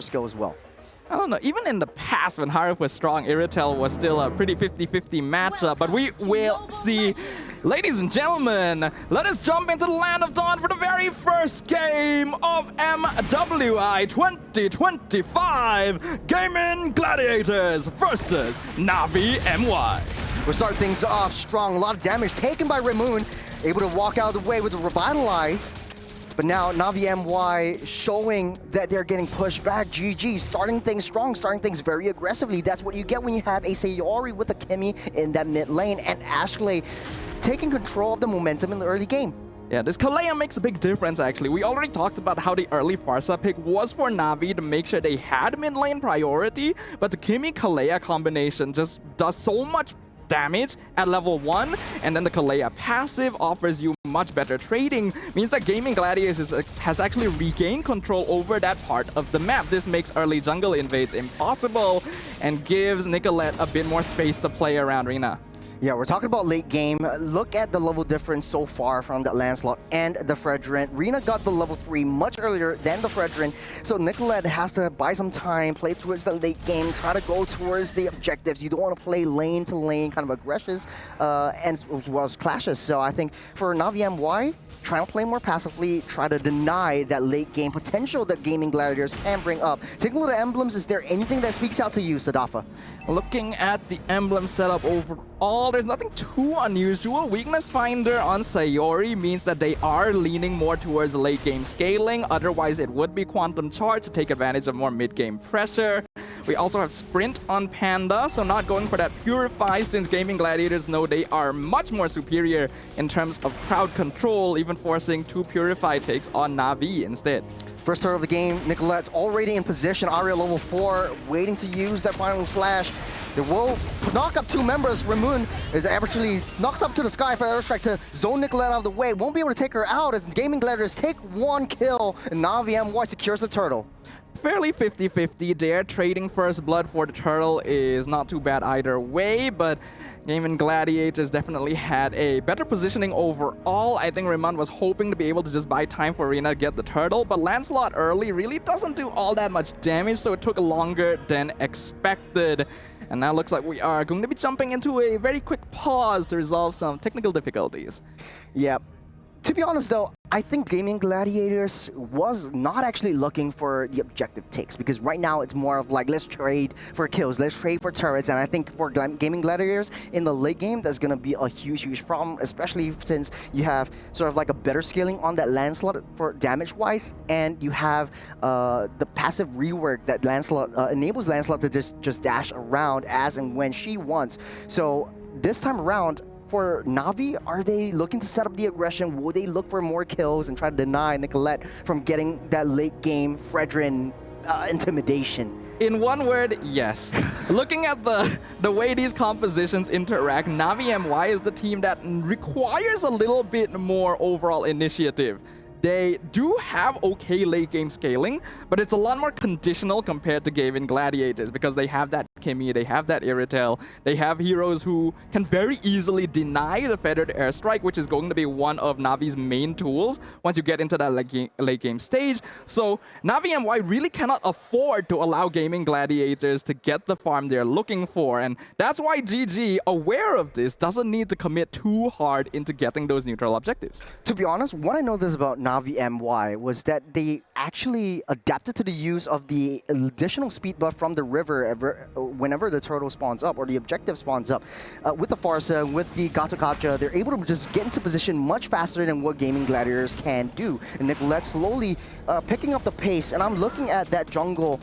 skill as well. I don't know, even in the past when Harif was strong, Iritel was still a pretty 50-50 matchup, but we will see. Ladies and gentlemen, let us jump into the Land of Dawn for the very first game of MWI 2025 Gaimin Gladiators versus Navi MY. We'll start things off strong. A lot of damage taken by Ramoon, able to walk out of the way with the Revitalize. But now Navi MY showing that they're getting pushed back. GG, starting things strong, starting things very aggressively. That's what you get when you have a Sayori with a Kimmy in that mid lane, and Ashley taking control of the momentum in the early game. Yeah, this Kalea makes a big difference actually. We already talked about how the early Pharsa pick was for Navi to make sure they had mid lane priority, but the Kimmy-Kalea combination just does so much damage at level 1, and then the Kalea passive offers you much better trading, means that Gaimin Gladiators has actually regained control over that part of the map. This makes early jungle invades impossible and gives Nicolette a bit more space to play around Rina. Yeah, we're talking about late game. Look at the level difference so far from the Lancelot and the Fredrin. Rina got the level 3 much earlier than the Fredrin, so Nicolette has to buy some time, play towards the late game, try to go towards the objectives. You don't want to play lane to lane kind of aggressions and as well as clashes. So I think for Navi MY, trying to play more passively, try to deny that late game potential that Gaimin Gladiators can bring up. Taking a look at emblems, is there anything that speaks out to you, Sadafa? Looking at the emblem setup overall, there's nothing too unusual. Weakness Finder on Sayori means that they are leaning more towards late game scaling. Otherwise, it would be Quantum Charge to take advantage of more mid-game pressure. We also have Sprint on Panda, so not going for that Purify, since Gaimin Gladiators know they are much more superior in terms of crowd control, even forcing 2 Purify takes on Navi instead. First turn of the game, Nicolette's already in position. Aria level 4, waiting to use that final slash. They will knock up 2 members. Ramoon is actually knocked up to the sky for airstrike to zone Nicolette out of the way. Won't be able to take her out as Gaimin Gladiators take 1 kill, and Navi MY secures the turtle. Fairly 50-50 there. Trading first blood for the turtle is not too bad either way, but Gaimin Gladiators definitely had a better positioning overall. I think Raymond was hoping to be able to just buy time for Rina to get the turtle, but Lancelot early really doesn't do all that much damage, so it took longer than expected. And now looks like we are going to be jumping into a very quick pause to resolve some technical difficulties. Yeah. To be honest though, I think Gaimin Gladiators was not actually looking for the objective takes, because right now it's more of like, let's trade for kills, let's trade for turrets, and I think for Gaimin Gladiators in the late game, that's going to be a huge problem, especially since you have sort of like a better scaling on that Lancelot for damage-wise, and you have the passive rework that Lancelot enables Lancelot to just dash around as and when she wants. So this time around, for Navi, are they looking to set up the aggression? Will they look for more kills and try to deny Nicolette from getting that late game Fredrin intimidation? In one word, yes. Looking at the way these compositions interact, Navi MY is the team that requires a little bit more overall initiative. They do have okay late game scaling, but it's a lot more conditional compared to Gaimin Gladiators, because they have that Kimmy, they have that Iritel, they have heroes who can very easily deny the feathered airstrike, which is going to be one of Navi's main tools once you get into that late game stage. So Navi MY really cannot afford to allow Gaimin Gladiators to get the farm they're looking for, and that's why GG, aware of this, doesn't need to commit too hard into getting those neutral objectives. To be honest, what I know this about Navi MY was that they actually adapted to the use of the additional speed buff from the river whenever the turtle spawns up or the objective spawns up. With the Pharsa, with the Gacha, they're able to just get into position much faster than what Gaimin Gladiators can do. And Nicolette slowly picking up the pace, and I'm looking at that jungle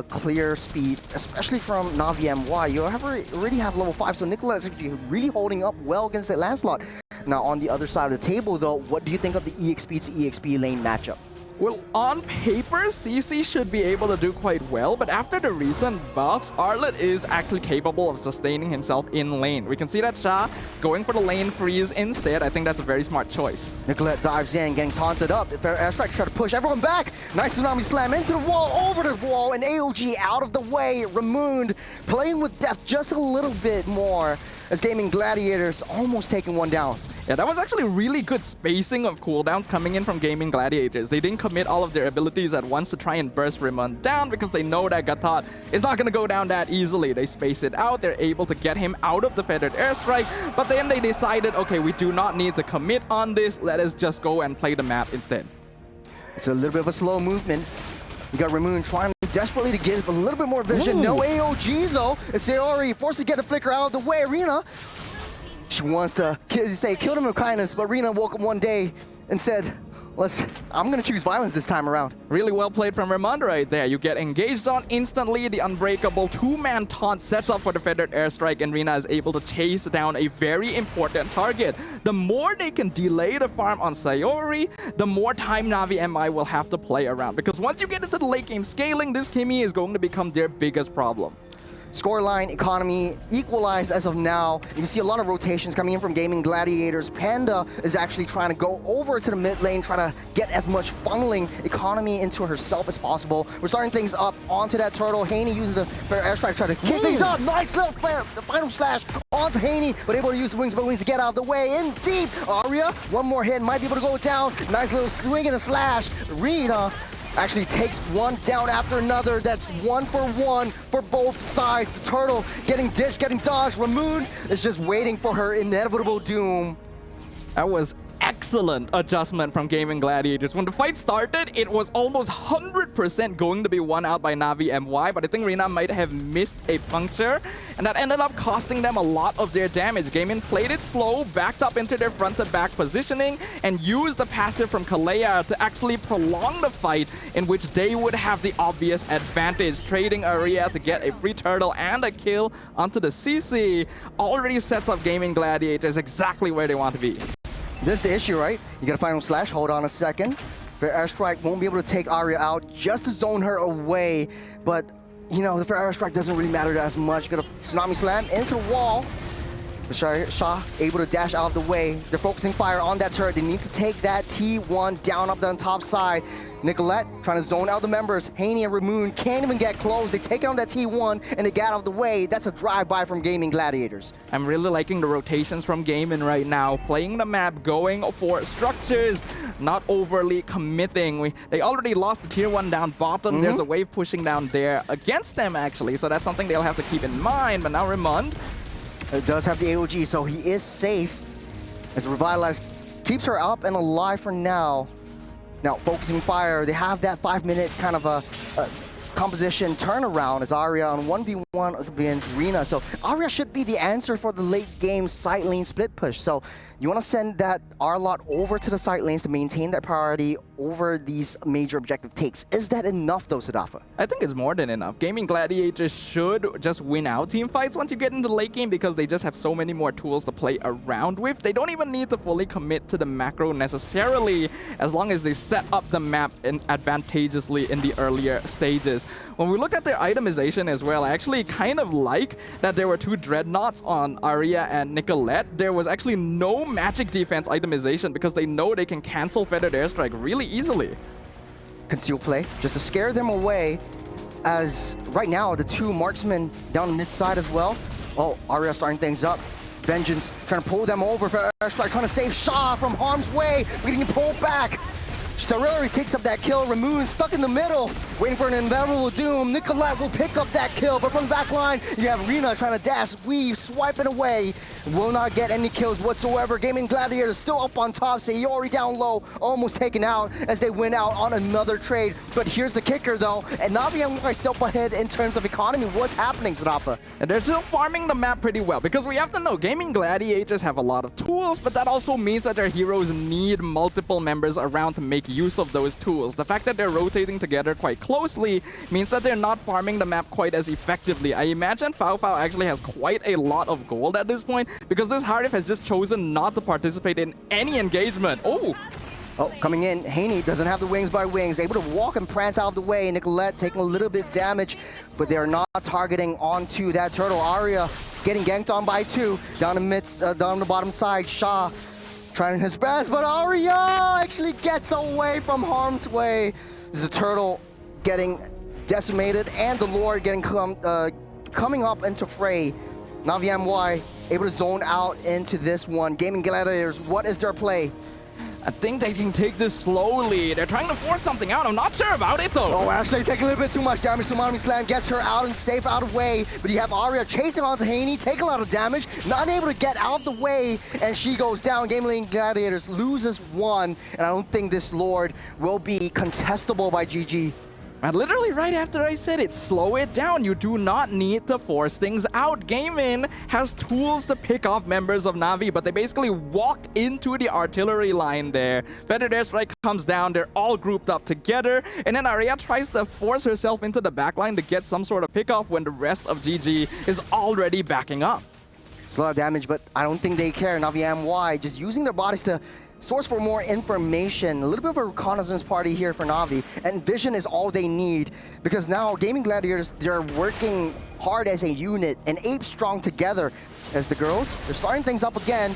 clear speed, especially from Navi MY. You already have level 5, so Nicolette's actually really holding up well against that Lancelot. Now, on the other side of the table, though, what do you think of the EXP to EXP lane matchup? Well, on paper, CC should be able to do quite well, but after the recent buffs, Arlet is actually capable of sustaining himself in lane. We can see that Sha going for the lane freeze instead. I think that's a very smart choice. Nicolette dives in, getting taunted up. Airstrike try to push everyone back. Nice tsunami slam into the wall, over the wall, and AOG out of the way. Ramoon playing with death just a little bit more as Gaimin Gladiators almost taking one down. Yeah, that was actually really good spacing of cooldowns coming in from Gaimin Gladiators. They didn't commit all of their abilities at once to try and burst Raymond down because they know that Gatot is not going to go down that easily. They space it out. They're able to get him out of the feathered airstrike, but then they decided, okay, we do not need to commit on this. Let us just go and play the map instead. It's a little bit of a slow movement. You got Ramoon trying desperately to get a little bit more vision. Ooh. No AOG though. It's Sayori forced to get a flicker out of the way. Rina, she wants to say kill him with kindness, but Rina woke up one day and said, I'm gonna choose violence this time around. Really well played from Raymond right there. You get engaged on instantly. The unbreakable two-man taunt sets up for the feathered airstrike, and Rina is able to chase down a very important target. The more they can delay the farm on Sayori, the more time Navi MI will have to play around. Because once you get into the late game scaling, this Kimmy is going to become their biggest problem. Scoreline economy equalized as of now. You can see a lot of rotations coming in from Gaimin Gladiators. Panda is actually trying to go over to the mid lane, trying to get as much funneling economy into herself as possible. We're starting things up onto that turtle. Haney uses the fair airstrike, trying to kick things up. Nice little fair, the final slash onto Haney, but able to use the wings to get out of the way. In deep, Arya, one more hit, might be able to go down. Nice little swing and a slash. Rina actually takes one down after another. That's 1-for-1 for both sides. The turtle getting dished, getting dodged. Ramoon is just waiting for her inevitable doom. That was excellent adjustment from Gaimin Gladiators. When the fight started, it was almost 100% going to be won out by Navi MY, but I think Rina might have missed a puncture, and that ended up costing them a lot of their damage. Gaimin played it slow, backed up into their front-to-back positioning, and used the passive from Kalea to actually prolong the fight, in which they would have the obvious advantage. Trading Arya to get a free turtle and a kill onto the CC already sets up Gaimin Gladiators exactly where they want to be. This is the issue, right? You got a final slash, hold on a second. Fair airstrike won't be able to take Arya out, just to zone her away. But, you know, the fair airstrike doesn't really matter as much. Got a tsunami slam into the wall. Shah able to dash out of the way. They're focusing fire on that turret. They need to take that T1 down up the top side. Nicolette trying to zone out the members. Haney and Ramoon can't even get close. They take out that T1 and they get out of the way. That's a drive-by from Gaimin Gladiators. I'm really liking the rotations from Gaimin right now. Playing the map, going for structures, not overly committing. They already lost the tier 1 down bottom. There's a wave pushing down there against them, actually. So that's something they'll have to keep in mind. But now Raymond does have the AOG, so he is safe. As Revitalize keeps her up and alive for now. Now, focusing fire, they have that 5-minute kind of a composition turnaround as Arya on 1v1 against Rina. So Arya should be the answer for the late game side lane split push. So you want to send that R-Lot over to the side lanes to maintain that priority over these major objective takes. Is that enough though, Sadafa? I think it's more than enough. Gaimin Gladiators should just win out team fights once you get into the late game because they just have so many more tools to play around with. They don't even need to fully commit to the macro necessarily as long as they set up the map advantageously in the earlier stages. When we look at their itemization as well, I actually kind of like that there were 2 dreadnoughts on Arya and Nicolette. There was actually no magic defense itemization because they know they can cancel feathered airstrike really easily. Conceal play, just to scare them away, as right now the 2 marksmen down the mid side as well. Oh, Arya starting things up. Vengeance trying to pull them over for airstrike, trying to save Shah from harm's way, getting pulled back. Sayori takes up that kill. Ramoon stuck in the middle, waiting for an inevitable doom. Nicolette will pick up that kill, but from the back line, you have Rina trying to dash, weave, swiping away. Will not get any kills whatsoever. Gaimin Gladiators still up on top. Sayori down low, almost taken out as they win out on another trade. But here's the kicker though, and Navi MY still up ahead in terms of economy. What's happening, Sadafa? And they're still farming the map pretty well because we have to know Gaimin Gladiators have a lot of tools, but that also means that their heroes need multiple members around to make use of those tools. The fact that they're rotating together quite closely means that they're not farming the map quite as effectively. I imagine Fao Fao actually has quite a lot of gold at this point because this Harif has just chosen not to participate in any engagement. Oh, coming in, Haney doesn't have the wings by wings, able to walk and prance out of the way. Nicolette taking a little bit damage, but they're not targeting onto that turtle. Arya getting ganked on by 2, down the bottom side. Shah trying his best, but Arya actually gets away from harm's way. This is the turtle getting decimated and the Lord getting coming up into fray. Navi MY able to zone out into this one. Gaimin Gladiators, what is their play? I think they can take this slowly. They're trying to force something out. I'm not sure about it, though. Oh, Ashley taking a little bit too much damage. Tsunami Slam gets her out and safe out of way. But you have Aria chasing onto Haney, taking a lot of damage, not able to get out of the way, and she goes down. Gaimin Gladiators loses one, and I don't think this Lord will be contestable by GG. And literally right after I said it, slow it down. You do not need to force things out. Gaimin has tools to pick off members of Na'Vi, but they basically walked into the artillery line there. Feathered Airstrike comes down. They're all grouped up together. And then Aria tries to force herself into the backline to get some sort of pickoff when the rest of GG is already backing up. It's a lot of damage, but I don't think they care. Na'Vi MWI just using their bodies to source for more information. A little bit of a reconnaissance party here for Na'Vi, and vision is all they need, because now Gaimin Gladiators, they're working hard as a unit and ape strong together. As the girls, they're starting things up again.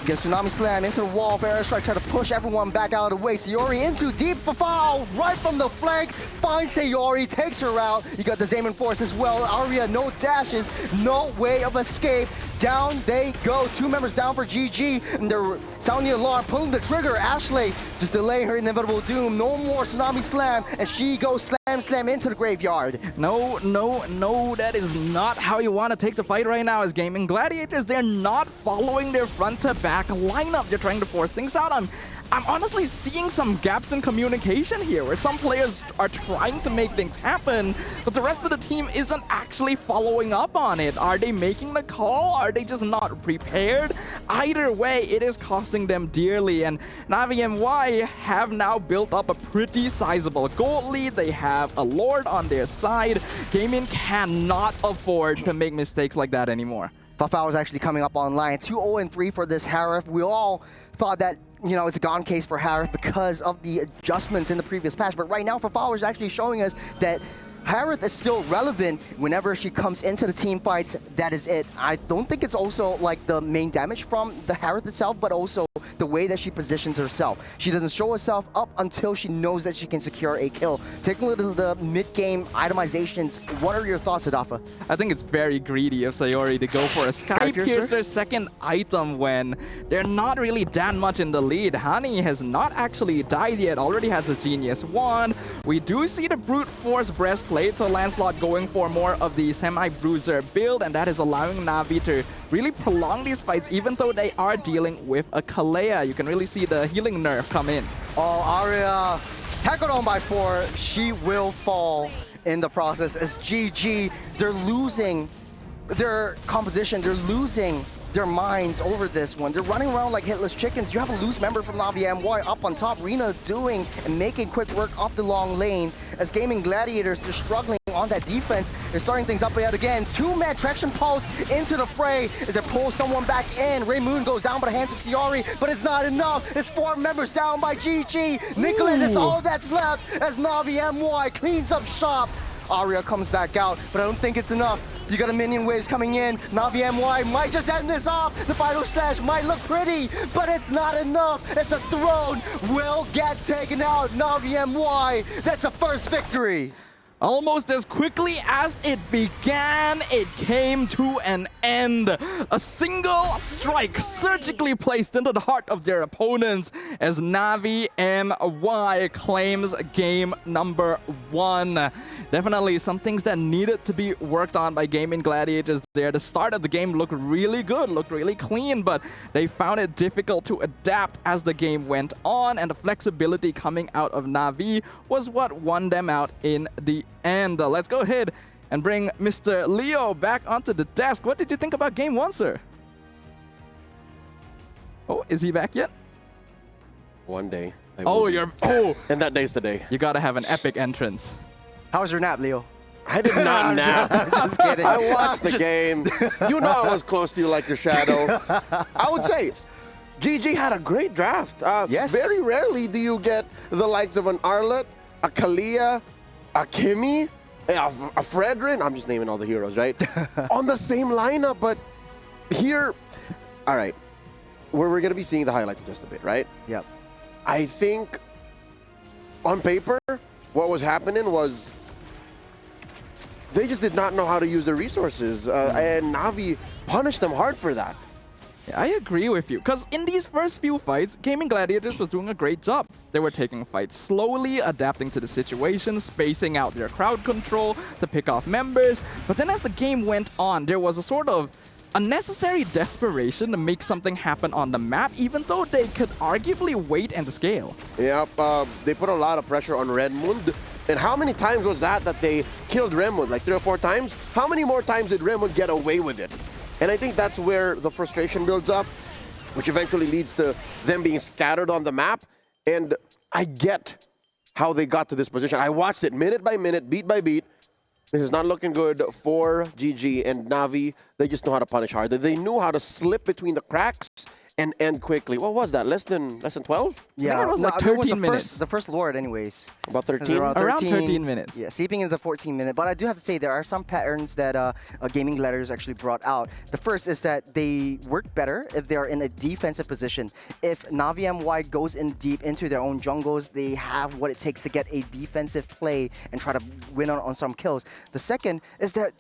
Gets Tsunami Slam into the wall. Airstrike try to push everyone back out of the way. Sayori into deep foul right from the flank. Finds Sayori, takes her out. You got the Xayman Force as well. Aria, no dashes, no way of escape. Down they go. 2 members down for GG, and they're sounding the alarm, pulling the trigger. Ashley just delaying her inevitable doom. No more Tsunami Slam, and she goes slam into the graveyard. No, that is not how you want to take the fight right now as Gaimin Gladiators. They're not following their front-to-back lineup. They're trying to force things out. I'm honestly seeing some gaps in communication here, where some players are trying to make things happen, but the rest of the team isn't actually following up on it. Are they making the call? Are they just not prepared? Either way, it is costing them dearly, and Na'Vi MWI have now built up a pretty sizable gold lead. They have a Lord on their side. Gaimin cannot afford to make mistakes like that anymore. Fafao is actually coming up online. 2-0-3 for this Harif. We all thought that, you know, it's a gone case for Harif because of the adjustments in the previous patch. But right now, Fafao is actually showing us that Harith is still relevant whenever she comes into the team fights. That is it. I don't think it's also like the main damage from the Harith itself, but also the way that she positions herself. She doesn't show herself up until she knows that she can secure a kill. Taking a look at the mid-game itemizations, what are your thoughts, Adafa? I think it's very greedy of Sayori to go for a Sky Piercer's second item when they're not really that much in the lead. Hani has not actually died yet, already has the Genius Wand. We do see the Brute Force Breastplate, so Lancelot going for more of the Semi-Bruiser build, and that is allowing Na'Vi to really prolong these fights, even though they are dealing with a Kalea. You can really see the healing nerf come in. Oh, Aria tackled on by 4. She will fall in the process as GG. They're losing their composition. They're losing their minds over this one. They're running around like hitless chickens. You have a loose member from Na'Vi MWI up on top. Rina doing and making quick work off the long lane. As Gaimin Gladiators, they're struggling on that defense. They're starting things up yet again. 2-man traction pulse into the fray as they pull someone back in. Ray Moon goes down by the hands of Sayori, but it's not enough. It's 4 members down by GG. Nicolette is all that's left as Na'Vi MWI cleans up shop. Aria comes back out, but I don't think it's enough. You got a minion waves coming in. Na'Vi MWI might just end this off. The final slash might look pretty, but it's not enough. As the throne will get taken out. Na'Vi MWI, that's a first victory. Almost as quickly as it began, it came to an end. A single strike surgically placed into the heart of their opponents as Na'Vi MWI claims game number 1. Definitely some things that needed to be worked on by Gaimin Gladiators there. The start of the game looked really good, looked really clean, but they found it difficult to adapt as the game went on, and the flexibility coming out of Na'Vi was what won them out in the end. Let's go ahead and bring Mr. Leo back onto the desk. What did you think about game 1, sir? Oh, is he back yet? One day. And that day's today. You gotta have an epic entrance. How was your nap, Leo? I did not nap. I'm just kidding. I watched the game. You know I was close to you like your shadow. I would say GG had a great draft. Yes. Very rarely do you get the likes of an Arlet, a Kalia, a Kimmy, a Fredrin, I'm just naming all the heroes, right? On the same lineup, but here, all right, we're going to be seeing the highlights in just a bit, right? Yep. I think on paper, what was happening was they just did not know how to use their resources, and Navi punished them hard for that. Yeah, I agree with you, because in these first few fights, Gaimin Gladiators was doing a great job. They were taking fights slowly, adapting to the situation, spacing out their crowd control to pick off members. But then as the game went on, there was a sort of unnecessary desperation to make something happen on the map, even though they could arguably wait and scale. Yep, they put a lot of pressure on Redmond. And how many times was that they killed Redmond? Like 3 or 4 times? How many more times did Redmond get away with it? And I think that's where the frustration builds up, which eventually leads to them being scattered on the map. And I get how they got to this position. I watched it minute by minute, beat by beat. This is not looking good for GG and Navi. They just know how to punish hard. They knew how to slip between the cracks and end quickly. What was that? Less than 12? Yeah, it was like 13 minutes. The first Lord, anyways. About 13? Around 13 minutes. Yeah, Seeping is a 14-minute. But I do have to say there are some patterns that Gaimin Gladiators actually brought out. The first is that they work better if they are in a defensive position. If Navi MWI goes in deep into their own jungles, they have what it takes to get a defensive play and try to win on some kills. The second is that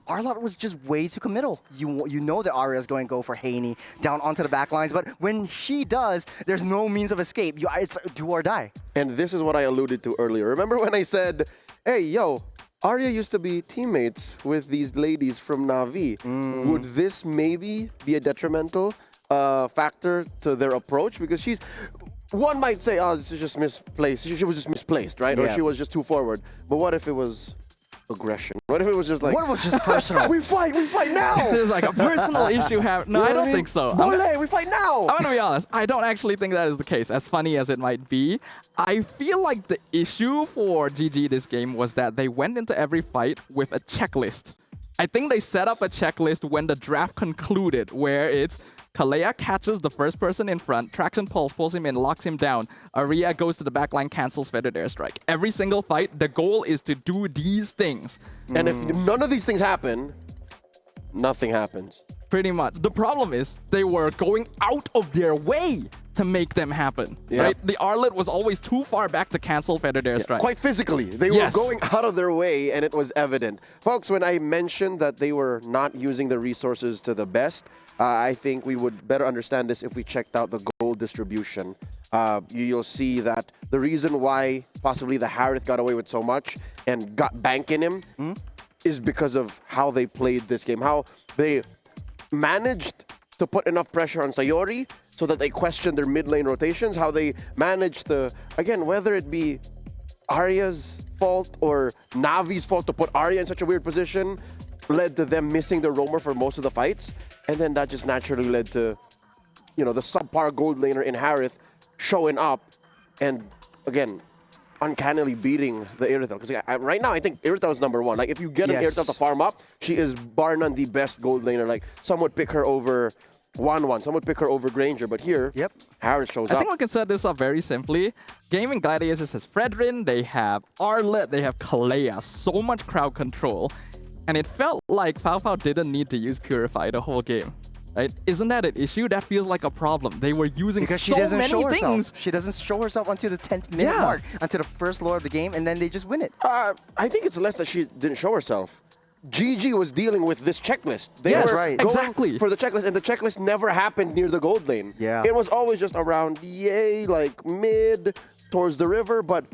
Arlott was just way too committal. You know that Arya is going to go for Haney down onto the back lines, but when she does, there's no means of escape. It's do or die. And this is what I alluded to earlier. Remember when I said, hey, yo, Arya used to be teammates with these ladies from Navi. Would this maybe be a detrimental factor to their approach? Because one might say, oh, this is just misplaced. She was just misplaced, right? Yeah. Or she was just too forward. But what if it was aggression? What if it was just like, What if it was just personal? we fight now! This is like a personal issue. No, I don't think so. Bole, we fight now! I'm gonna be honest, I don't actually think that is the case, as funny as it might be. I feel like the issue for GG this game was that they went into every fight with a checklist. I think they set up a checklist when the draft concluded, where it's Kalea catches the first person in front, Traction pulls him in, locks him down. Arya goes to the backline, cancels feathered airstrike. Every single fight, the goal is to do these things. And if none of these things happen, nothing happens. Pretty much. The problem is they were going out of their way to make them happen. Yeah. Right? The Arlet was always too far back to cancel feathered airstrike. Quite physically. They were going out of their way, and it was evident. Folks, when I mentioned that they were not using the resources to the best, I think we would better understand this if we checked out the gold distribution. You'll see that the reason why possibly the Harith got away with so much and got bank in him is because of how they played this game, how they managed to put enough pressure on Sayori so that they questioned their mid lane rotations, how they managed to, again, whether it be Arya's fault or Navi's fault to put Arya in such a weird position, led to them missing the roamer for most of the fights. And then that just naturally led to, the subpar gold laner in Harith showing up and, again, uncannily beating the Irithel. Because right now, I think Irithel is number 1. Like, if you get an Irithel to farm up, she is bar none the best gold laner. Like, some would pick her over 1-1. Some would pick her over Granger. But here, Harith shows up. I think we can set this up very simply. Gaimin Gladiators has Fredrin, they have Arlet, they have Kalea. So much crowd control. And it felt like Faofao didn't need to use Purify the whole game. Right? Isn't that an issue? That feels like a problem. They were using because so many things. She doesn't show herself until the 10th minute mark, until the first lore of the game, and then they just win it. I think it's less that she didn't show herself. GG was dealing with this checklist. They were going exactly for the checklist, and the checklist never happened near the gold lane. Yeah. It was always just around, like mid, towards the river, but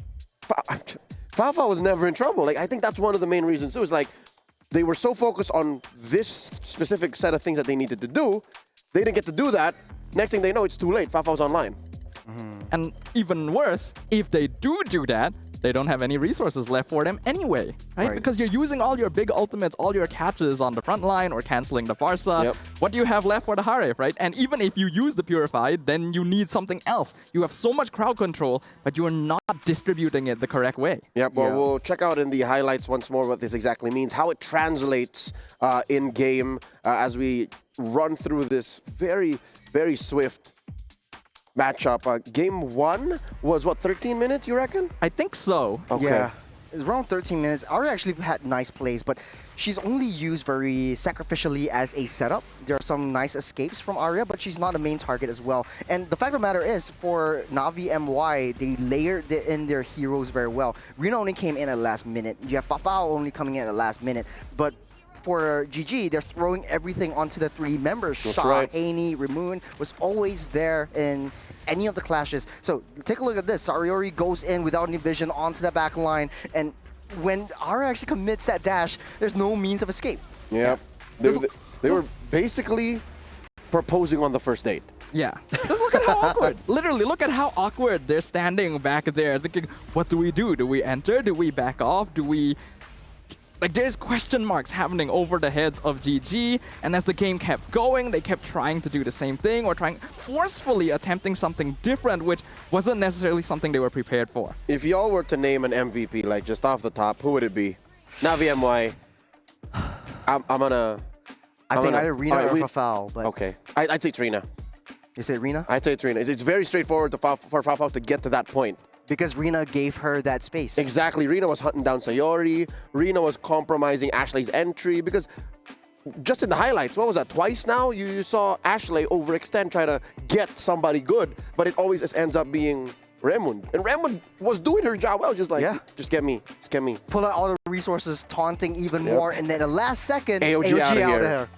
Faofao was never in trouble. Like, I think that's one of the main reasons. It was like, they were so focused on this specific set of things that they needed to do, they didn't get to do that. Next thing they know, it's too late. Faofao's online. And even worse, if they do that, they don't have any resources left for them anyway, right? Because you're using all your big ultimates, all your catches on the front line or canceling the Farsa. What do you have left for the Harith, right? And even if you use the Purified, then you need something else. You have so much crowd control, but you're not distributing it the correct way. We'll check out in the highlights once more what this exactly means, how it translates in-game as we run through this very, very swift matchup. Game 1 was, 13 minutes, you reckon? I think so. Okay. Yeah. It's around 13 minutes. Aria actually had nice plays, but she's only used very sacrificially as a setup. There are some nice escapes from Aria, but she's not a main target as well. And the fact of the matter is, for Navi MY, they layered in their heroes very well. Rina only came in at the last minute. You have Fafao only coming in at the last minute, but for GG, they're throwing everything onto the three members. Shaw, right. Haney, Ramoon was always there in any of the clashes. So take a look at this. Sariori goes in without any vision onto the back line, and when Aria actually commits that dash, there's no means of escape. Yep. They were basically proposing on the first date. Yeah. Just look at how awkward. Literally, look at how awkward they're standing back there thinking, what do we do? Do we enter? Do we back off? Do we... Like, there's question marks happening over the heads of GG, and as the game kept going, they kept trying to do the same thing or forcefully attempting something different, which wasn't necessarily something they were prepared for. If y'all were to name an MVP, like just off the top, who would it be? Navi MY. I'm gonna... I think either Rina or Fafao, but... Okay. I'd say Trina. You say Rina? I'd say Trina. It's very straightforward for Fafao to get to that point. Because Rina gave her that space. Exactly. Rina was hunting down Sayori. Rina was compromising Ashley's entry because just in the highlights, what was that, twice now? You saw Ashley overextend, try to get somebody good, but it always just ends up being Raymond. And Raymond was doing her job well, just like, just get me. Pull out all the resources, taunting even more, and then the last second, AOG out of here.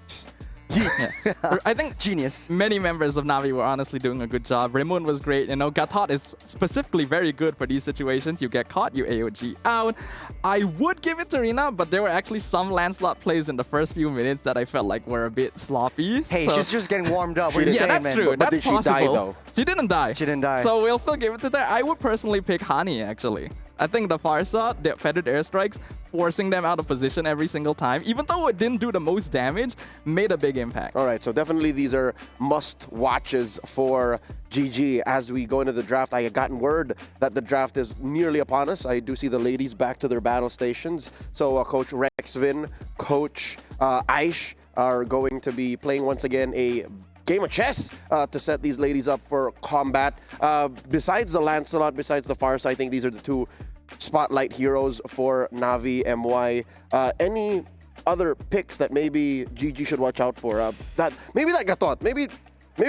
here. I think Genius. Many members of Navi were honestly doing a good job. Raymond was great. You know, Gatot is specifically very good for these situations. You get caught, you AOG out. I would give it to Rina, but there were actually some Lancelot plays in the first few minutes that I felt like were a bit sloppy. Hey, so she's just getting warmed up. What are you yeah, saying, that's man? true. But That's did she possible. die, though? She didn't die. She didn't die. So we'll still give it to that. I would personally pick Hani, actually. I think the Farsa, the feathered airstrikes, forcing them out of position every single time, even though it didn't do the most damage, made a big impact. All right, so definitely these are must-watches for GG as we go into the draft. I had gotten word that the draft is nearly upon us. I do see the ladies back to their battle stations. So Coach Rexvin, Coach Aish are going to be playing once again a game of chess to set these ladies up for combat. Besides the Lancelot, besides the Farsa, I think these are the two spotlight heroes for Navi MY. Any other picks that maybe GG should watch out for? Maybe that Gatot. Maybe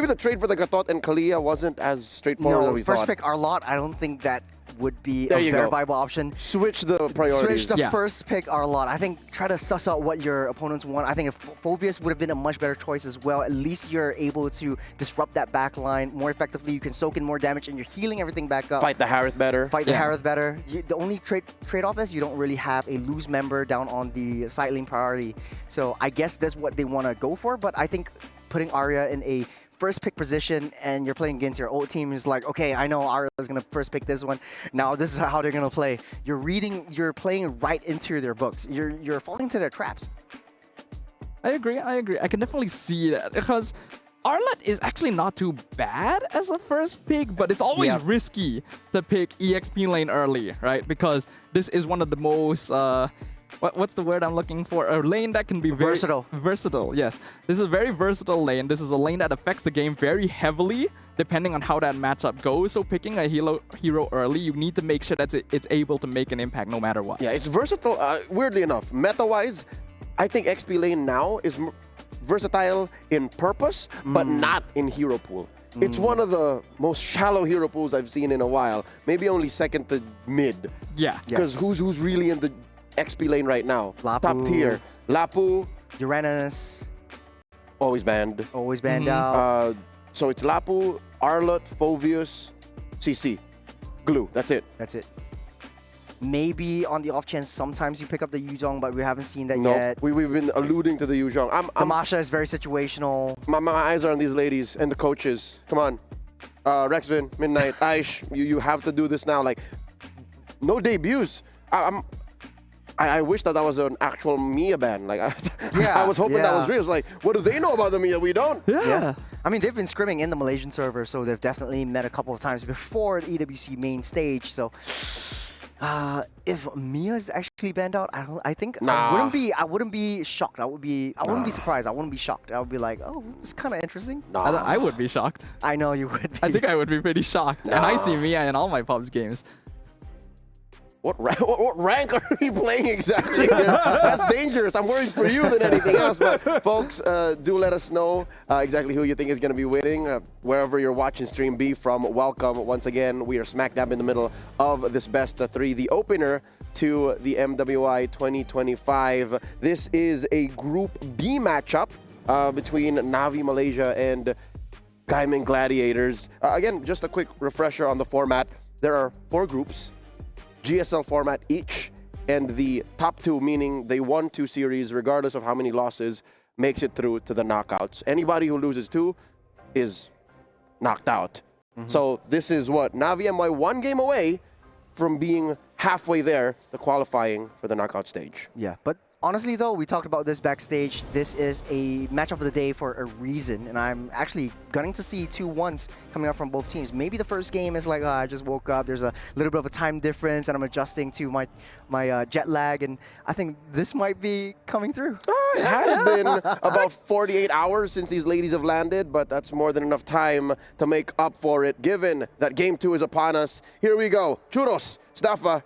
the trade for the Gatot and Kalia wasn't as straightforward as we thought. First pick Arlott, I don't think that would be There a you very go. viable option. Switch the priorities. Switch the first pick Arlott. I think try to suss out what your opponents want. I think if Phobius would have been a much better choice as well. At least you're able to disrupt that back line more effectively. You can soak in more damage and you're healing everything back up. Fight the Harith better. Fight the Harith better. The only trade-off is you don't really have a loose member down on the side lane priority. So I guess that's what they want to go for. But I think putting Arya in a first pick position and you're playing against your old team is like, okay, I know Arya is going to first pick this one. Now this is how they're going to play. You're playing right into their books. You're falling into their traps. I agree. I can definitely see that because Arlott is actually not too bad as a first pick, but it's always risky to pick EXP lane early, right? Because this is one of the most... what's the word I'm looking for? A lane that can be very versatile. Versatile, yes. This is a very versatile lane. This is a lane that affects the game very heavily depending on how that matchup goes. So picking a hero early, you need to make sure that it's able to make an impact no matter what. Yeah, it's versatile. Weirdly enough, meta-wise, I think XP lane now is versatile in purpose, but not in hero pool. It's one of the most shallow hero pools I've seen in a while. Maybe only second to mid. Yeah. Because who's really in the XP lane right now? Lapu. Top tier. Lapu. Uranus. Always banned. Always banned out. So it's Lapu, Arlott, Phovius, CC. Glue. That's it. That's it. Maybe on the off chance, sometimes you pick up the Yuzhong, but we haven't seen that yet. We've been alluding to the Yuzhong. The Masha is very situational. My eyes are on these ladies and the coaches. Come on. Rexvin, Midnight, Aish, you have to do this now. Like, no debuts. I wish that was an actual Mia ban. Like, I was hoping that was real. It's like, what do they know about the Mia? We don't. Yeah. I mean, they've been scrimming in the Malaysian server, so they've definitely met a couple of times before the EWC main stage. So, if Mia is actually banned out, I wouldn't be shocked. I wouldn't be surprised. I wouldn't be shocked. I would be like, oh, it's kind of interesting. I would be shocked. I know you would be. I think I would be pretty shocked. And I see Mia in all my Pubs games. what rank are we playing exactly? That's dangerous. I'm worried for you than anything else. But folks, do let us know exactly who you think is going to be winning. Wherever you're watching stream B from, welcome. Once again, we are smack dab in the middle of this best of 3, the opener to the MWI 2025. This is a Group B matchup between Navi Malaysia and Gaimin Gladiators. Again, just a quick refresher on the format. There are 4 groups. GSL format each, and the top 2, meaning they won 2 series, regardless of how many losses, makes it through to the knockouts. Anybody who loses 2 is knocked out. So this is what, Navi MY 1 game away from being halfway there to qualifying for the knockout stage. Yeah, but honestly though, we talked about this backstage. This is a match of the day for a reason, and I'm actually gunning to see 2-1s coming up from both teams. Maybe the first game is like, I just woke up, there's a little bit of a time difference, and I'm adjusting to my jet lag, and I think this might be coming through. It has been about 48 hours since these ladies have landed, but that's more than enough time to make up for it, given that Game 2 is upon us. Here we go. Churros, Staffa,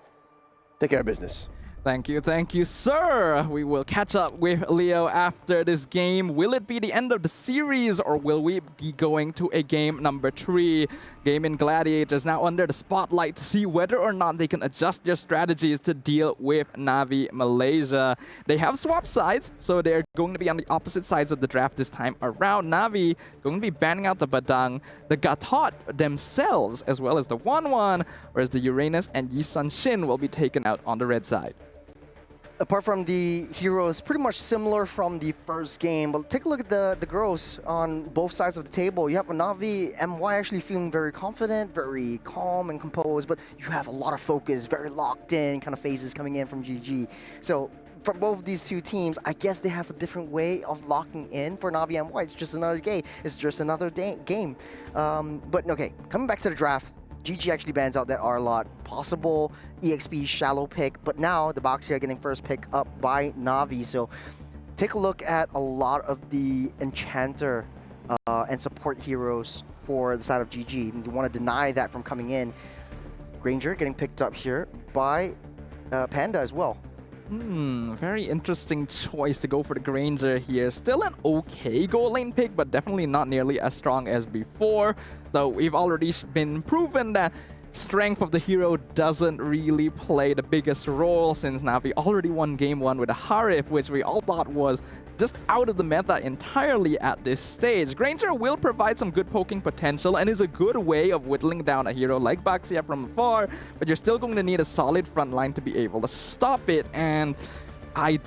take care of business. Thank you, sir. We will catch up with Leo after this game. Will it be the end of the series, or will we be going to a game number 3? Gaimin Gladiators now under the spotlight to see whether or not they can adjust their strategies to deal with Navi Malaysia. They have swapped sides, so they're going to be on the opposite sides of the draft this time around. Navi going to be banning out the Badang, the Gatot themselves, as well as the 1-1, whereas the Uranus and Yisun Shin will be taken out on the red side. Apart from the heroes, pretty much similar from the first game. But take a look at the girls on both sides of the table. You have Navi MY actually feeling very confident, very calm and composed, but you have a lot of focus, very locked in kind of phases coming in from GG. So from both of these 2 teams, I guess they have a different way of locking in. For Navi MY, it's just another game. It's just another game. But okay, coming back to the draft, GG actually bans out that R-Lot. Possible EXP shallow pick, but now the Boxy are getting first pick up by Navi. So take a look at a lot of the Enchanter and support heroes for the side of GG. And you want to deny that from coming in. Granger getting picked up here by Panda as well. Very interesting choice to go for the Granger here. Still an okay goal lane pick, but definitely not nearly as strong as before. Though we've already been proven that strength of the hero doesn't really play the biggest role, since Navi already won game 1 with a Harif, which we all thought was just out of the meta entirely at this stage. Granger will provide some good poking potential and is a good way of whittling down a hero like Baxia from afar, but you're still going to need a solid front line to be able to stop it, and I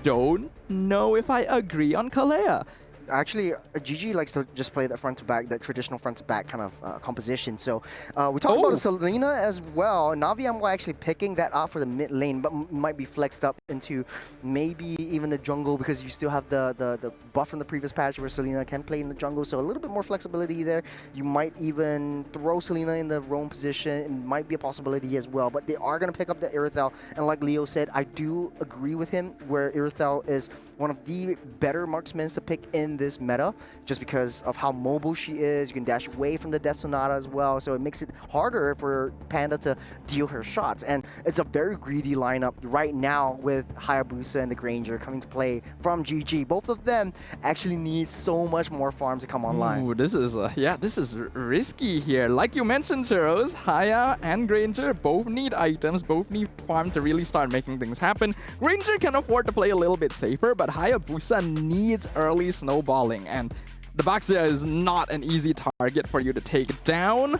don't know if I agree on Kalea. Actually, GG likes to just play that front to back, that traditional front to back kind of composition. So we talked about Selena as well. Navi MY actually picking that out for the mid lane, but might be flexed up into maybe even the jungle, because you still have the buff from the previous patch where Selena can play in the jungle. So a little bit more flexibility there. You might even throw Selena in the roam position. It might be a possibility as well. But they are going to pick up the Irithel. And like Leo said, I do agree with him where Irithel is one of the better marksmen to pick in this meta, just because of how mobile she is. You can dash away from the Death Sonata as well, so it makes it harder for Panda to deal her shots. And it's a very greedy lineup right now with Hayabusa and the Granger coming to play from GG. Both of them actually need so much more farms to come online. Ooh, this is this is risky here. Like you mentioned, Churros, Haya and Granger both need items, both need farm to really start making things happen. Granger can afford to play a little bit safer, but Hayabusa needs early snowballing, and the Baxia is not an easy target for you to take down.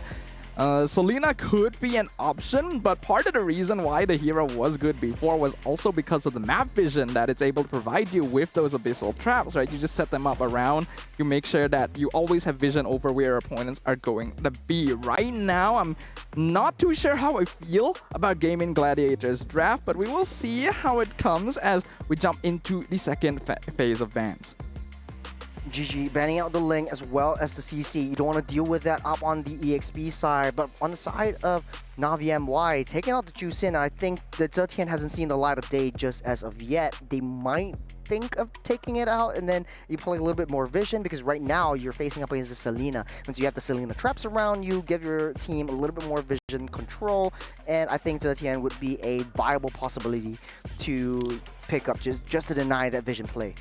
Selena could be an option, but part of the reason why the hero was good before was also because of the map vision that it's able to provide you with those abyssal traps, right? You just set them up around, you make sure that you always have vision over where your opponents are going to be. Right now, I'm not too sure how I feel about Gaimin Gladiators draft, but we will see how it comes as we jump into the second phase of bans. GG banning out the Ling as well as the CC. You don't want to deal with that up on the EXP side, but on the side of Navi MY, taking out the Juicin, I think the Zetian hasn't seen the light of day just as of yet. They might think of taking it out, and then you play a little bit more vision, because right now you're facing up against the Selena. Once you have the Selena traps around you, give your team a little bit more vision control, and I think Zetian would be a viable possibility to pick up just to deny that vision play.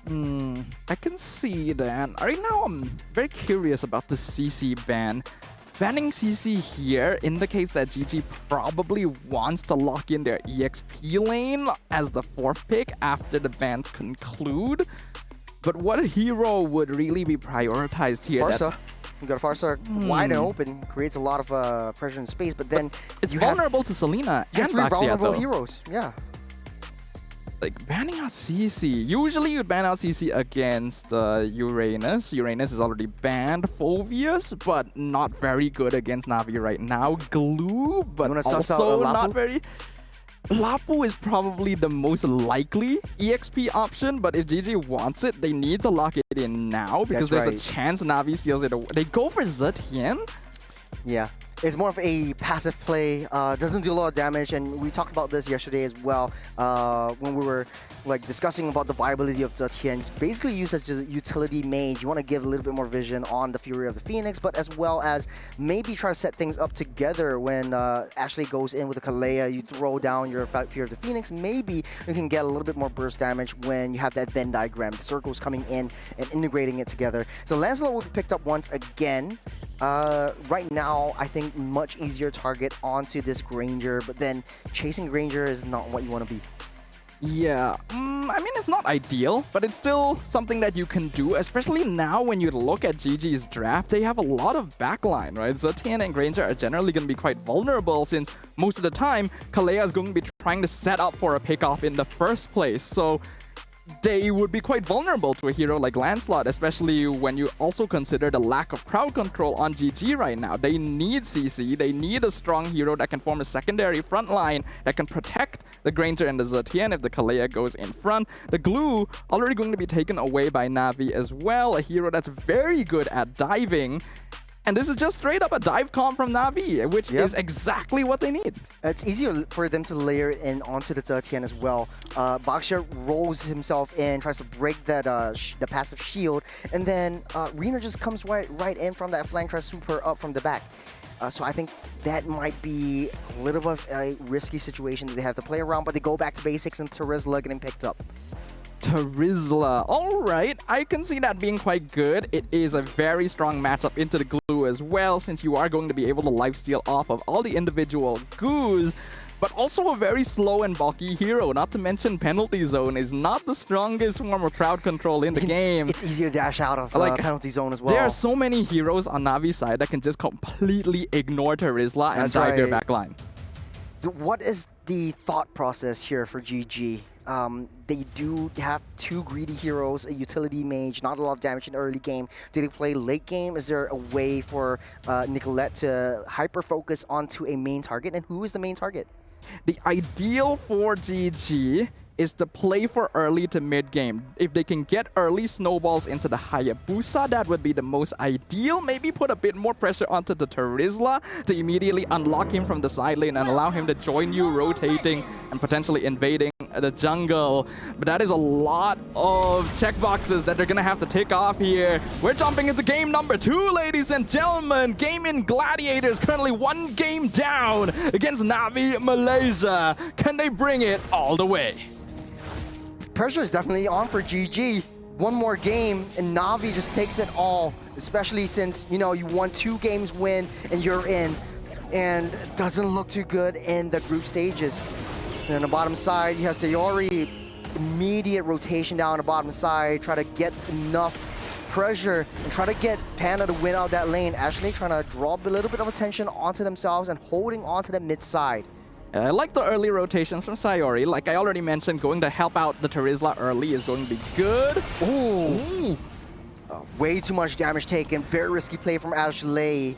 I can see that. Right now, I'm very curious about the CC ban. Banning CC here indicates that GG probably wants to lock in their EXP lane as the 4th pick after the bans conclude. But what hero would really be prioritized here? Farsa. You got Farsa wide and open, creates a lot of pressure in space, but then it's vulnerable to Selena and three Baxia, vulnerable though. heroes. Yeah. Like, banning out CC. Usually you'd ban out CC against Uranus. Uranus is already banned. Phoveus, but not very good against Navi right now. Glue, but also not very... Lapu is probably the most likely EXP option, but if GG wants it, they need to lock it in now, because there's a chance Navi steals it away. They go for Zetian? Yeah. It's more of a passive play, doesn't do a lot of damage, and we talked about this yesterday as well when we were like discussing about the viability of Zetian. It's basically used as a utility mage. You want to give a little bit more vision on the Fury of the Phoenix, but as well as maybe try to set things up together when Ashley goes in with a Kalea, you throw down your Fury of the Phoenix, maybe you can get a little bit more burst damage when you have that Venn diagram, the circles coming in and integrating it together. So Lancelot will be picked up once again. Right now, I think much easier target onto this Granger, but then chasing Granger is not what you want to be. Yeah, I mean, it's not ideal, but it's still something that you can do, especially now when you look at GG's draft. They have a lot of backline, right? Zetian and Granger are generally going to be quite vulnerable, since most of the time, Kalea is going to be trying to set up for a pickoff in the first place. So they would be quite vulnerable to a hero like Lancelot, especially when you also consider the lack of crowd control on GG right now. They need CC, they need a strong hero that can form a secondary front line that can protect the Granger and the Zetian if the Kalea goes in front. The Glue already going to be taken away by Navi as well, a hero that's very good at diving. And this is just straight up a dive comp from Navi, which is exactly what they need. It's easier for them to layer it in onto the Zetian as well. Baxia rolls himself in, tries to break that the passive shield, and then Rena just comes right in from that flank, tries to swoop her up from the back. So I think that might be a little bit of a risky situation that they have to play around, but they go back to basics and Terizla getting picked up. Terizla. Alright, I can see that being quite good. It is a very strong matchup into the Glue as well, since you are going to be able to lifesteal off of all the individual Goos, but also a very slow and bulky hero. Not to mention Penalty Zone is not the strongest form of crowd control in the game. It's easier to dash out of Penalty Zone as well. There are so many heroes on Navi's side that can just completely ignore Terizla and dive their backline. So what is the thought process here for GG? They do have two greedy heroes, a utility mage, not a lot of damage in the early game. Do they play late game? Is there a way for Nicolette to hyper-focus onto a main target? And who is the main target? The ideal for GG is to play for early to mid game. If they can get early snowballs into the Hayabusa, that would be the most ideal. Maybe put a bit more pressure onto the Terizla to immediately unlock him from the side lane and allow him to join you, rotating and potentially invading the jungle. But that is a lot of checkboxes that they're gonna have to tick off here. We're jumping into game number 2, ladies and gentlemen. Gaimin Gladiators currently 1 game down against Navi Malaysia. Can they bring it all the way? Pressure is definitely on for GG. One more game and Navi just takes it all, especially since, you know, you won 2 games win and you're in, and it doesn't look too good in the group stages. And on the bottom side, you have Sayori, immediate rotation down the bottom side, try to get enough pressure and try to get Panda to win out that lane. Ashley trying to draw a little bit of attention onto themselves and holding onto the mid side. I like the early rotations from Sayori. Like I already mentioned, going to help out the Terizla early is going to be good. Ooh. Way too much damage taken. Very risky play from Ashley.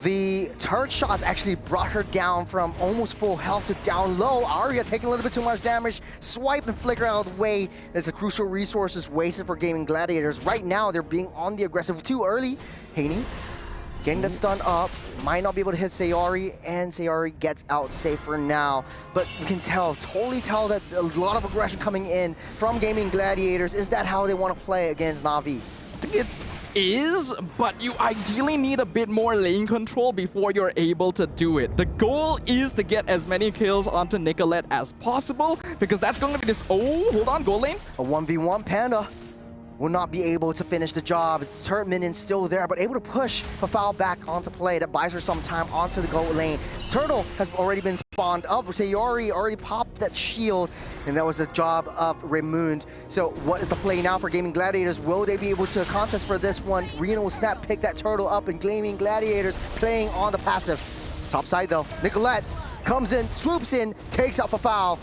The turret shots actually brought her down from almost full health to down low. Arya taking a little bit too much damage. Swipe and flicker out of the way. There's a crucial resources wasted for Gaimin Gladiators. Right now, they're being on the aggressive too early. Haney Getting the stun up, might not be able to hit Sayori, and Sayori gets out safe for now. But you can tell, totally tell that a lot of aggression coming in from Gaimin Gladiators. Is that how they want to play against Na'Vi? I think it is, but you ideally need a bit more lane control before you're able to do it. The goal is to get as many kills onto Nicolette as possible, because that's going to be this... Oh, hold on, goal lane. A 1v1 Panda will not be able to finish the job. The turret minion's still there, but able to push Fafal back onto play. That buys her some time onto the goal lane. Turtle has already been spawned up. Sayori already popped that shield, and that was the job of Raymond. So what is the play now for Gaimin Gladiators? Will they be able to contest for this one? Reno will snap pick that turtle up, and Gaimin Gladiators playing on the passive. Top side though, Nicolette comes in, swoops in, takes out Fafal,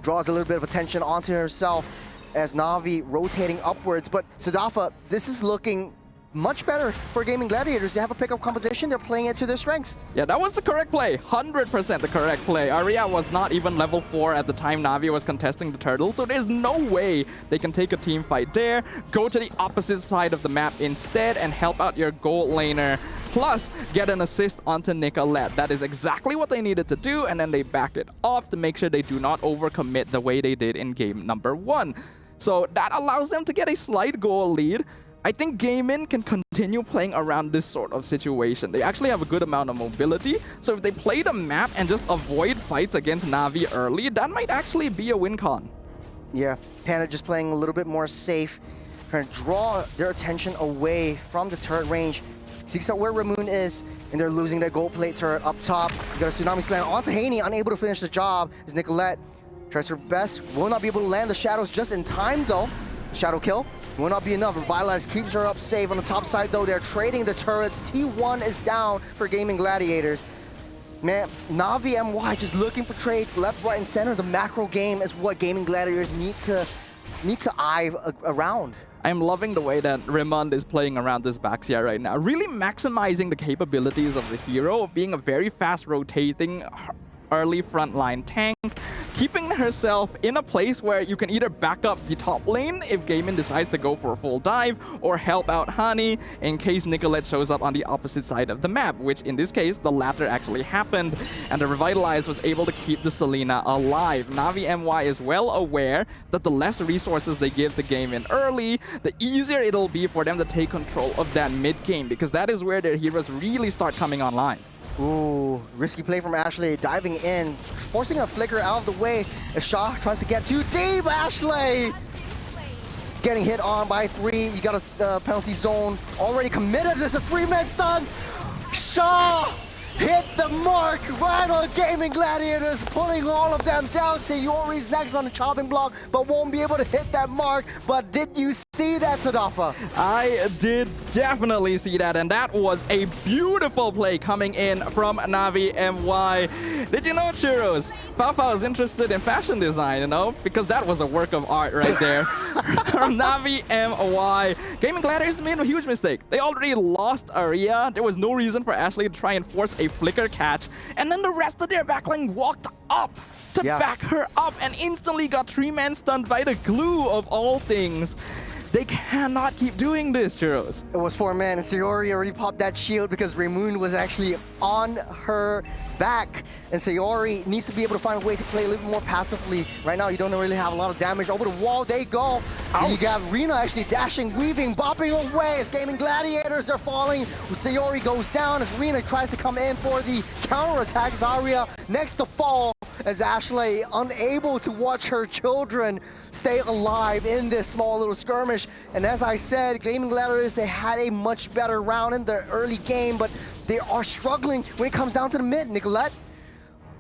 draws a little bit of attention onto herself as Na'Vi rotating upwards. But Sadafa, this is looking much better for Gaimin Gladiators. They have a pickup composition, they're playing it to their strengths. Yeah, that was the correct play. 100% the correct play. Aria was not even level 4 at the time Na'Vi was contesting the turtle, so there's no way they can take a team fight there, go to the opposite side of the map instead, and help out your gold laner, plus get an assist onto Nicolette. That is exactly what they needed to do, and then they backed it off to make sure they do not overcommit the way they did in game number 1. So that allows them to get a slight goal lead. I think Gaimin can continue playing around this sort of situation. They actually have a good amount of mobility, so if they play the map and just avoid fights against Na'Vi early, that might actually be a win con. Yeah, Panda just playing a little bit more safe, trying to draw their attention away from the turret range. Seeks out where Ramoon is, and they're losing their gold plate turret up top. You got a Tsunami Slam onto Haney, unable to finish the job as Nicolette tries her best, will not be able to land the shadows just in time though. Shadow kill will not be enough. Revitalize keeps her up safe. On the top side though, they're trading the turrets. T1 is down for Gaimin Gladiators. Man, Na'Vi MY just looking for trades left, right, and center. The macro game is what Gaimin Gladiators need to eye around. I'm loving the way that Raymond is playing around this Baxia right now. Really maximizing the capabilities of the hero, of being a very fast rotating early frontline tank, keeping herself in a place where you can either back up the top lane if Gaimin decides to go for a full dive, or help out Hani in case Nicolette shows up on the opposite side of the map, which in this case, the latter actually happened, and the Revitalize was able to keep the Selena alive. Na'Vi MY is well aware that the less resources they give to Gaimin early, the easier it'll be for them to take control of that mid game, because that is where their heroes really start coming online. Ooh, risky play from Ashley, diving in, forcing a flicker out of the way as Shaw tries to get too deep. Ashley getting hit on by 3. You got a penalty zone already committed. There's a 3-man stun. Shaw hit the mark right on Gaimin Gladiators, pulling all of them down. Sayori's next on the chopping block, but won't be able to hit that mark. But did you see that, Sadafa? I did definitely see that, and that was a beautiful play coming in from Na'Vi MY. Did you know, Churros? Fafa was interested in fashion design, you know, because that was a work of art right there. From Na'Vi MY. Gaimin Gladiators made a huge mistake. They already lost Aria. There was no reason for Ashley to try and force a flicker catch, and then the rest of their backline walked up to back her up and instantly got 3-man stunned by the glue of all things. They cannot keep doing this, Churros. It was 4-man, and Sayori already popped that shield because Ramoon was actually on her back. And Sayori needs to be able to find a way to play a little bit more passively. Right now, you don't really have a lot of damage. Over the wall they go. You got Rena actually dashing, weaving, bopping away. As Gaimin Gladiators are falling. Sayori goes down as Rena tries to come in for the counterattack. Zarya next to fall as Ashley unable to watch her children stay alive in this small little skirmish. And as I said, Gaimin Gladiators, they had a much better round in the early game, but they are struggling when it comes down to the mid. Nicolette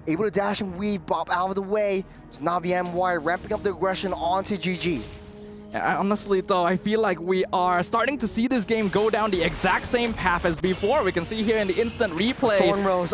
able to dash and weave, bop out of the way. It's Na'Vi MY ramping up the aggression onto GG. Honestly, though, I feel like we are starting to see this game go down the exact same path as before. We can see here in the instant replay,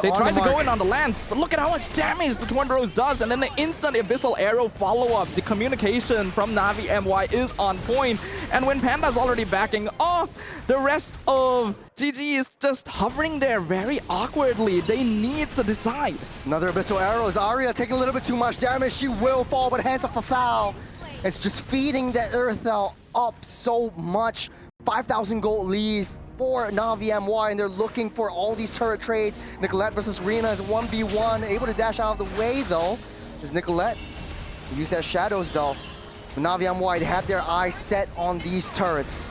they tried to go in on the lance, but look at how much damage the Twin Rose does, and then the instant Abyssal Arrow follow-up. The communication from Na'Vi MY is on point, and when Panda's already backing off, the rest of GG is just hovering there very awkwardly. They need to decide. Another Abyssal Arrow. Zarya taking a little bit too much damage. She will fall, but hands off a foul. It's just feeding that Earthel up so much. 5,000 gold lead for Navi MWI, and they're looking for all these turret trades. Nicolette versus Rina is 1v1, able to dash out of the way though. Is Nicolette use their shadows though. But Navi MWI, they have their eyes set on these turrets.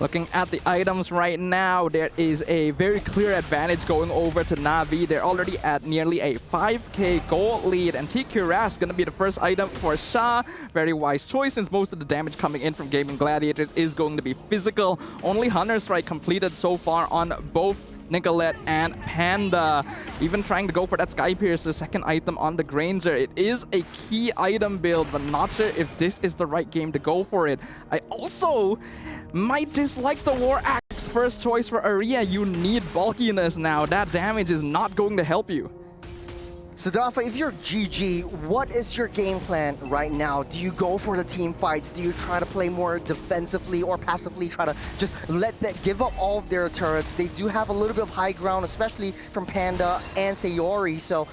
Looking at the items right now, there is a very clear advantage going over to Navi. They're already at nearly a 5k gold lead, and TQRS is going to be the first item for Sha. Very wise choice, since most of the damage coming in from Gaimin Gladiators is going to be physical. Only Hunter Strike completed so far on both Nicolette and Panda. Even trying to go for that Sky Piercer, second item on the Granger. It is a key item build, but not sure if this is the right game to go for it. I also might dislike the War Axe first choice for Aria. You need bulkiness now. That damage is not going to help you. Sadafa, if you're GG, what is your game plan right now? Do you go for the team fights? Do you try to play more defensively or passively, try to just give up all of their turrets? They do have a little bit of high ground, especially from Panda and Sayori, so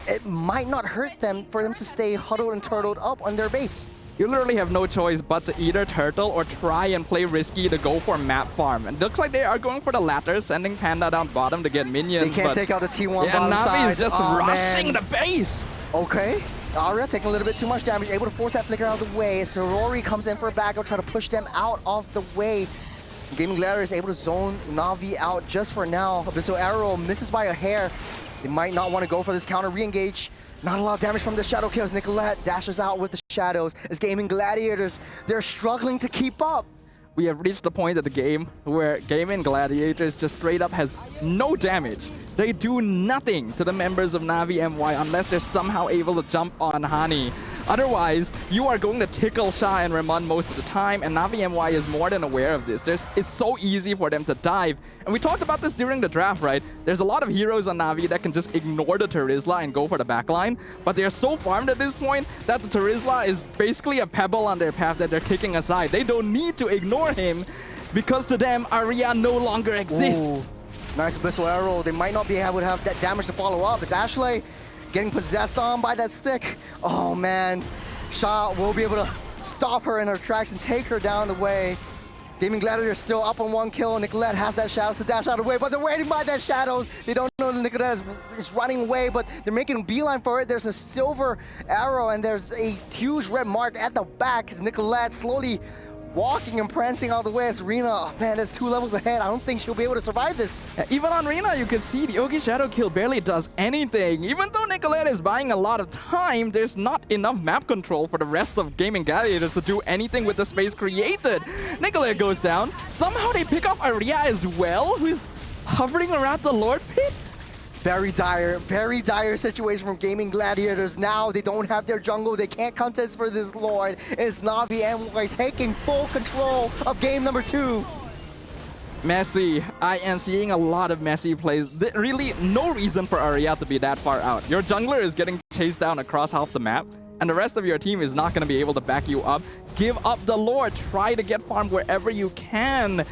it might not hurt them for them to stay huddled and turtled up on their base. You literally have no choice but to either turtle or try and play risky to go for map farm. And it looks like they are going for the latter, sending Panda down bottom to get minions. They can't take out the T1 bottom Navi side. is just rushing the base. Okay. Aria taking a little bit too much damage, able to force that flicker out of the way. Sorori comes in for a backup, try to push them out of the way. Gaimin Gladiators is able to zone Navi out just for now. Abyssal Arrow misses by a hair. They might not want to go for this counter re-engage. Not a lot of damage from the shadow kills. Nicolette dashes out with the shadows. As Gaimin Gladiators, they're struggling to keep up. We have reached the point of the game where Gaimin Gladiators just straight up has no damage. They do nothing to the members of Navi MWI unless they're somehow able to jump on Hani. Otherwise, you are going to tickle Sha and Ramon most of the time, and Navi MWI is more than aware of this. It's so easy for them to dive. And we talked about this during the draft, right? There's a lot of heroes on Navi that can just ignore the Terizla and go for the backline, but they're so farmed at this point that the Terizla is basically a pebble on their path that they're kicking aside. They don't need to ignore him because to them, Aria no longer exists. Ooh. Nice Abyssal Arrow. They might not be able to have that damage to follow up. It's Ashley getting possessed on by that stick. Oh man, Sha will be able to stop her in her tracks and take her down the way. Gaimin Gladiator is still up on 1 kill. Nicolette has that shadows to dash out of the way, but they're waiting by that shadows. They don't know that Nicolette is running away, but they're making a beeline for it. There's a silver arrow and there's a huge red mark at the back as Nicolette slowly walking and prancing all the way as Rina. Oh man, that's 2 levels ahead. I don't think she'll be able to survive this. Even on Rina, you can see the Yogi Shadow Kill barely does anything. Even though Nicolette is buying a lot of time, there's not enough map control for the rest of Gaimin Gladiators to do anything with the space created. Nicolette goes down. Somehow they pick up Aria as well, who's hovering around the Lord Pit. Very dire situation from Gaimin Gladiators. Now they don't have their jungle. They can't contest for this Lord. It's Navi MWI taking full control of game number 2. Messy. I am seeing a lot of messy plays. Really, no reason for Aria to be that far out. Your jungler is getting chased down across half the map, and the rest of your team is not going to be able to back you up. Give up the Lord. Try to get farm wherever you can.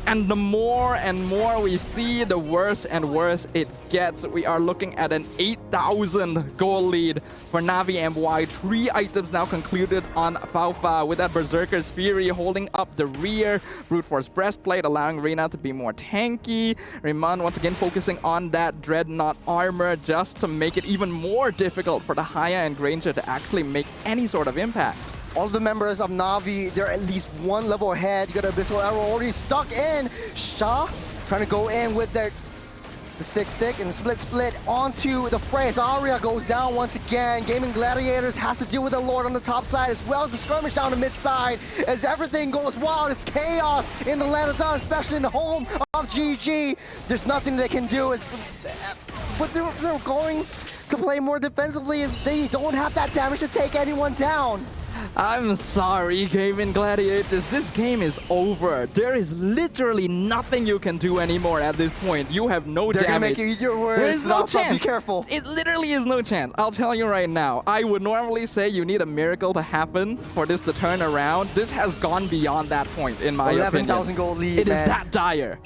And the more and more we see, the worse and worse it gets. We are looking at an 8,000 goal lead for Navi MWI. 3 items now concluded on Faufa, with that Berserker's Fury holding up the rear. Brute Force Breastplate allowing Rina to be more tanky. Ramon once again focusing on that Dreadnought armor just to make it even more difficult for the Haya and Granger to actually make any sort of impact. All of the members of Navi, they're at least 1 level ahead. You got Abyssal Arrow already stuck in. Sha trying to go in with the stick and split onto the fray. As Aria goes down once again. Gaimin Gladiators has to deal with the Lord on the top side as well as the skirmish down the mid side. As everything goes wild, it's chaos in the land of Dawn, especially in the home of GG. There's nothing they can do. But they're going to play more defensively as they don't have that damage to take anyone down. I'm sorry, Gaimin Gladiators. This game is over. There is literally nothing you can do anymore at this point. You have no They're damage. Gonna make you eat your words. There is no chance. Be careful. It literally is no chance. I'll tell you right now. I would normally say you need a miracle to happen for this to turn around. This has gone beyond that point, in my opinion. 11,000 gold lead, It is man. that dire.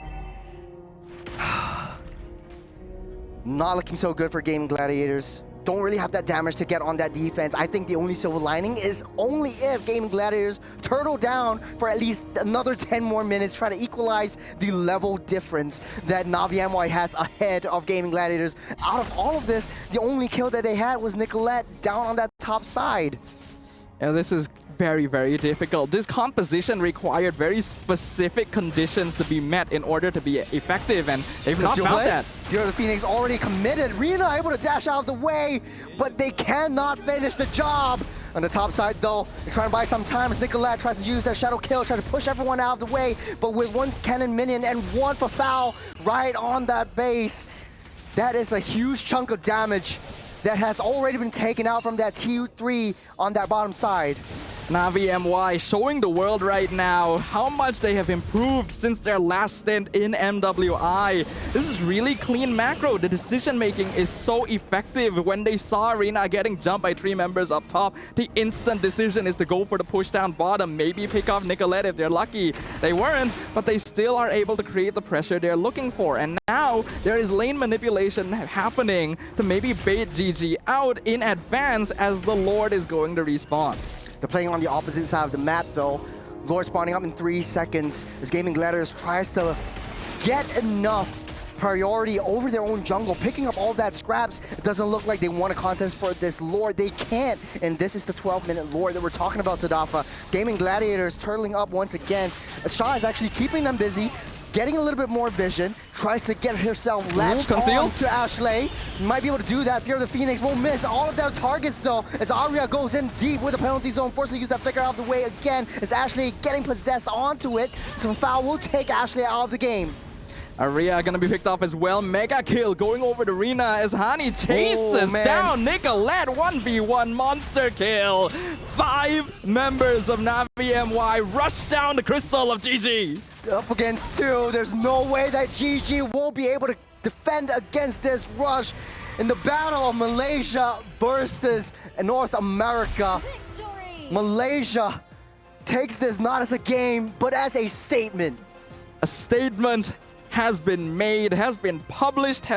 Not looking so good for Gaimin Gladiators. don't really have that damage to get on that defense. I think the only silver lining is only if Gaimin Gladiators turtle down for at least another 10 more minutes, try to equalize the level difference that Navi MWI has ahead of Gaimin Gladiators. Out of all of this, the only kill that they had was Nicolette down on that top side. Yeah, this is very, very difficult. This composition required very specific conditions to be met in order to be effective, and they've not found that. Here the Phoenix already committed. Rina able to dash out of the way, but they cannot finish the job. On the top side, though, they're trying to buy some time as Nicolette tries to use their shadow kill, try to push everyone out of the way, but with one cannon minion and one for foul right on that base, that is a huge chunk of damage that has already been taken out from that T3 on that bottom side. Navi MWI showing the world right now how much they have improved since their last stint in MWI. This is really clean macro. The decision making is so effective. When they saw Arena getting jumped by 3 members up top, the instant decision is to go for the push down bottom, maybe pick off Nicolette if they're lucky. They weren't, but they still are able to create the pressure they're looking for. And now there is lane manipulation happening to maybe bait GG out in advance as the Lord is going to respawn. They're playing on the opposite side of the map, though. Lord spawning up in 3 seconds as Gaimin Gladiators tries to get enough priority over their own jungle, picking up all that scraps. It doesn't look like they want a contest for this Lord. They can't, and this is the 12-minute Lord that we're talking about, Sadafa. Gaimin Gladiators turtling up once again. Shaw is actually keeping them busy, getting a little bit more vision, tries to get herself latched on to Ashley. Might be able to do that. Fear of the Phoenix won't miss all of their targets, though, as Aria goes in deep with the penalty zone, forced to use that flicker out of the way again, as Ashley getting possessed onto it. Some foul will take Ashley out of the game. Aria gonna be picked off as well. Mega kill going over to Rina as Hani chases down Nicolette. 1v1 monster kill. 5 members of Navi MWI rush down the crystal of GG. Up against 2. There's no way that GG will be able to defend against this rush in the battle of Malaysia versus North America. Victory! Malaysia takes this not as a game, but as a statement. A statement has been made, has been published, has